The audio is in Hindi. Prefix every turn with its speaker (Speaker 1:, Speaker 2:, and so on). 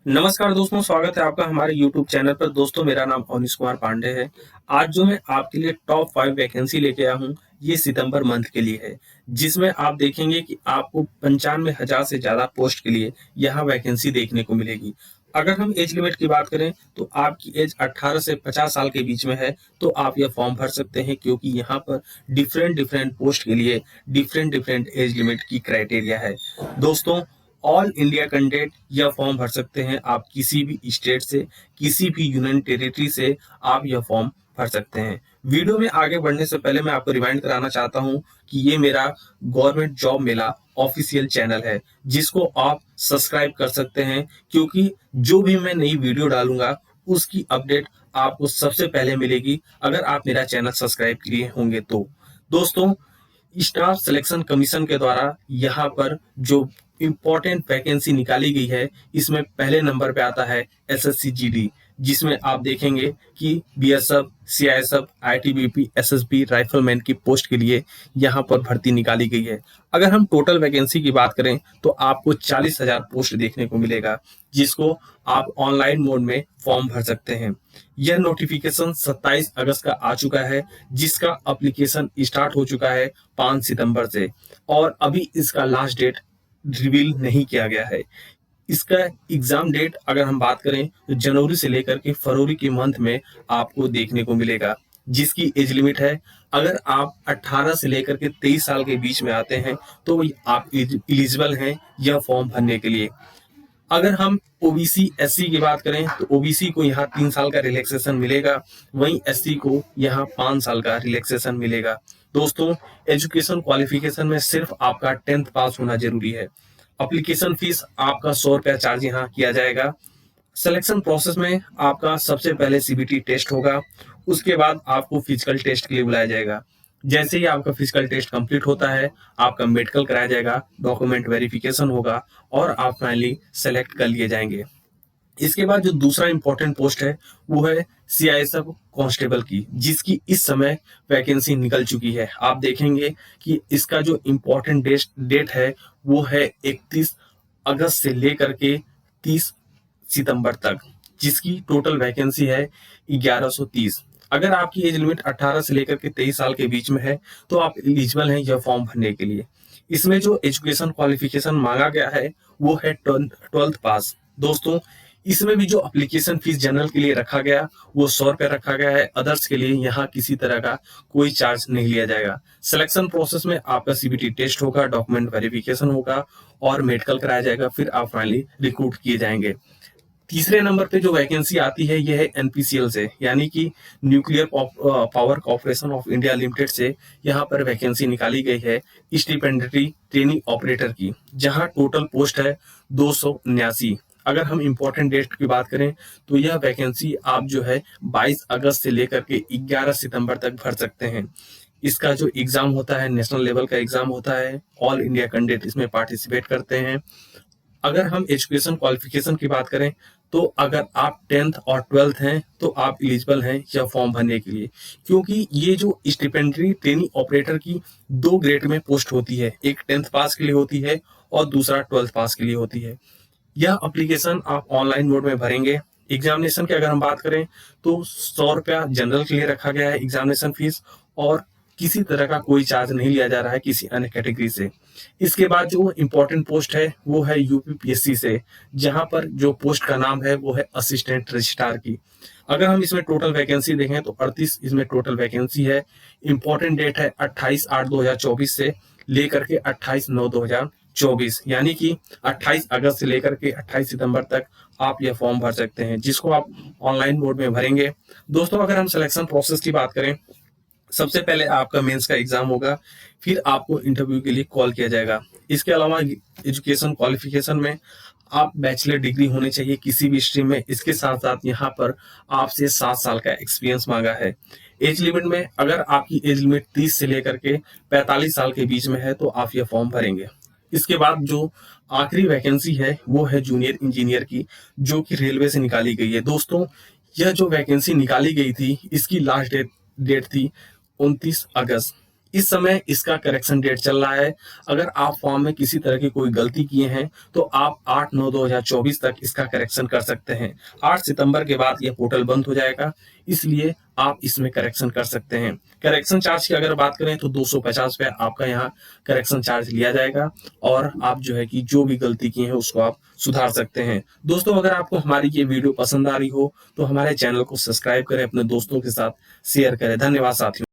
Speaker 1: नमस्कार दोस्तों, स्वागत है आपका हमारे YouTube चैनल पर। दोस्तों, मेरा नाम अवनीश कुमार पांडे है। आज जो मैं आपके लिए टॉप 5 वैकेंसी लेके आया हूँ, ये सितंबर मंथ के लिए है, जिसमें आप देखेंगे कि आपको 95,000 से ज़्यादा पोस्ट के लिए यहाँ वैकेंसी देखने को मिलेगी। अगर हम एज लिमिट की बात करें, तो आपकी एज 18 से 50 साल के बीच में है, तो आप यह फॉर्म भर सकते हैं, क्योंकि यहाँ पर डिफरेंट डिफरेंट पोस्ट के लिए डिफरेंट डिफरेंट एज लिमिट की क्राइटेरिया है। दोस्तों, ऑल इंडिया कैंडिडेट यह फॉर्म भर सकते हैं। आप किसी भी स्टेट से, किसी भी यूनियन टेरिटरी से आप यह फॉर्म भर सकते हैं। वीडियो में आगे बढ़ने से पहले मैं आपको रिमाइंड कराना चाहता हूं कि ये मेरा गवर्नमेंट जॉब मेला ऑफिशियल चैनल है, जिसको आप सब्सक्राइब कर सकते हैं, क्योंकि जो भी मैं नई वीडियो डालूंगा उसकी अपडेट आपको सबसे पहले मिलेगी, अगर आप मेरा चैनल सब्सक्राइब किए होंगे तो। दोस्तों, स्टाफ सिलेक्शन कमीशन के द्वारा यहाँ पर जो इम्पोर्टेंट वैकेंसी निकाली गई है, इसमें पहले नंबर पे आता है एसएससी जीडी, जिसमें आप देखेंगे कि BSF, CISF, ITBP, SSB rifleman की पोस्ट के लिए यहाँ पर भर्ती निकाली गई है। अगर हम टोटल वैकेंसी की बात करें, तो आपको 40,000 पोस्ट देखने को मिलेगा, जिसको आप ऑनलाइन मोड में फॉर्म भर सकते हैं। यह नोटिफिकेशन 27 अगस्त का आ चुका है, जिसका एप्लीकेशन स्टार्ट हो चुका है 5 सितंबर से, और अभी इसका लास्ट डेट रिवील नहीं किया गया है। इसका एग्जाम डेट अगर हम बात करें, तो जनवरी से लेकर के फरवरी के मंथ में आपको देखने को मिलेगा, जिसकी एज लिमिट है, अगर आप 18 से लेकर के 23 साल के बीच में आते हैं, तो आप एलिजिबल हैं यह फॉर्म भरने के लिए। अगर हम ओबीसी एससी की बात करें, तो ओबीसी को यहाँ 3 साल का रिलैक्सेशन मिलेगा, वहीं एससी को यहाँ 5 साल का रिलैक्सेशन मिलेगा। दोस्तों, एजुकेशन क्वालिफिकेशन में सिर्फ आपका 10th पास होना जरूरी है। अप्लीकेशन फीस आपका 100 रुपया चार्ज यहाँ किया जाएगा। सिलेक्शन प्रोसेस में आपका सबसे पहले सीबीटी टेस्ट होगा, उसके बाद आपको फिजिकल टेस्ट के लिए बुलाया जाएगा। जैसे ही आपका फिजिकल टेस्ट कंप्लीट होता है, आपका मेडिकल कराया जाएगा, डॉक्यूमेंट वेरिफिकेशन होगा, और आप फाइनली सेलेक्ट कर लिए जाएंगे। इसके बाद जो दूसरा इंपॉर्टेंट पोस्ट है, वो है सीआईएसएफ कांस्टेबल की, जिसकी इस समय वैकेंसी निकल चुकी है। आप देखेंगे कि इसका जो इंपॉर्टेंट डेट है, वो है 31 अगस्त से लेकर के 30 सितंबर तक, जिसकी टोटल वैकेंसी है 1130। अगर आपकी एज लिमिट 18 से लेकर के 23 साल के बीच में है, तो आप एलिजिबल हैं यह फॉर्म भरने के लिए। इसमें जो एजुकेशन क्वालिफिकेशन मांगा गया है, वो है 12th पास। दोस्तों, इसमें भी जो एप्लीकेशन फीस जनरल के लिए रखा गया, वो 100 रुपया रखा गया है। अदर्स के लिए यहाँ किसी तरह का कोई चार्ज नहीं लिया जाएगा। सिलेक्शन प्रोसेस में आपका सीबीटी टेस्ट होगा, डॉक्यूमेंट वेरिफिकेशन होगा, और मेडिकल कराया जाएगा, फिर आप फाइनली रिक्रूट किए जाएंगे। तीसरे नंबर पे जो वैकेंसी आती है, यह है एनपीसीएल से, यानी कि nuclear power corporation of India limited से। यहाँ पर वैकेंसी निकाली गई है स्टिपेंडरी ट्रेनिंग ऑपरेटर की, जहाँ टोटल पोस्ट है 279। अगर हम इंपॉर्टेंट डेट की बात करें, तो यह वैकेंसी आप जो है 22 अगस्त से लेकर के 11 सितंबर तक भर सकते हैं। इसका जो एग्जाम होता है, नेशनल लेवल का एग्जाम होता है। ऑल इंडिया कैंडिडेट इसमें पार्टिसिपेट करते हैं। अगर हम एजुकेशन क्वालिफिकेशन की बात करें, तो अगर आप 10th और 12th हैं, तो आप एलिजिबल हैं यह फॉर्म भरने के लिए, क्योंकि ये जो स्टिपेंडरी ट्रेनिंग ऑपरेटर की 2 ग्रेड में पोस्ट होती है, एक 10th पास के लिए होती है और दूसरा 12th पास के लिए होती है। यह एप्लीकेशन आप ऑनलाइन मोड में भरेंगे। एग्जामिनेशन की अगर हम बात करें, तो 100 रुपया जनरल के लिए रखा गया है एग्जामिनेशन फीस, और किसी तरह का कोई चार्ज नहीं लिया जा रहा है किसी अन्य कैटेगरी से। इसके बाद जो इम्पोर्टेंट पोस्ट है, वो है यूपीपीएससी से, जहां पर जो पोस्ट का नाम है, वो है असिस्टेंट रजिस्ट्रार की। अगर हम इसमें टोटल वैकेंसी देखें, तो 38 इसमें टोटल वैकेंसी है। इम्पोर्टेंट डेट है 28/8/2024 से लेकर के 28/9/2024, यानी कि 28 अगस्त से लेकर के 28 सितंबर तक आप यह फॉर्म भर सकते हैं, जिसको आप ऑनलाइन मोड में भरेंगे। दोस्तों, अगर हम सिलेक्शन प्रोसेस की बात करें, सबसे पहले आपका मेंस का एग्जाम होगा, फिर आपको इंटरव्यू के लिए कॉल किया जाएगा। इसके अलावा एजुकेशन क्वालिफिकेशन में आप बैचलर डिग्री होने चाहिए किसी भी स्ट्रीम में। इसके साथ साथ यहाँ पर आपसे 7 साल का एक्सपीरियंस मांगा है। एज लिमिट में अगर आपकी एज लिमिट 30 से लेकर के 45 साल के बीच में है, तो आप यह फॉर्म भरेंगे। इसके बाद जो आखिरी वैकेंसी है, वो है जूनियर इंजीनियर की, जो कि रेलवे से निकाली गई है। दोस्तों, यह जो वैकेंसी निकाली गई थी, इसकी लास्ट डेट थी 29 अगस्त। इस समय इसका करेक्शन डेट चल रहा है। अगर आप फॉर्म में किसी तरह की कोई गलती किए हैं तो आप 8/9/2024 तक इसका करेक्शन कर सकते हैं। 8 सितंबर के बाद यह पोर्टल बंद हो जाएगा, इसलिए आप इसमें करेक्शन कर सकते हैं। करेक्शन चार्ज की अगर बात करें तो 250 रुपये आपका यहाँ करेक्शन चार्ज लिया जाएगा और आप जो है कि जो भी गलती की है उसको आप सुधार सकते हैं। दोस्तों, अगर आपको हमारी ये वीडियो पसंद आ रही हो तो हमारे चैनल को सब्सक्राइब करें, अपने दोस्तों के साथ शेयर करें। धन्यवाद साथियों।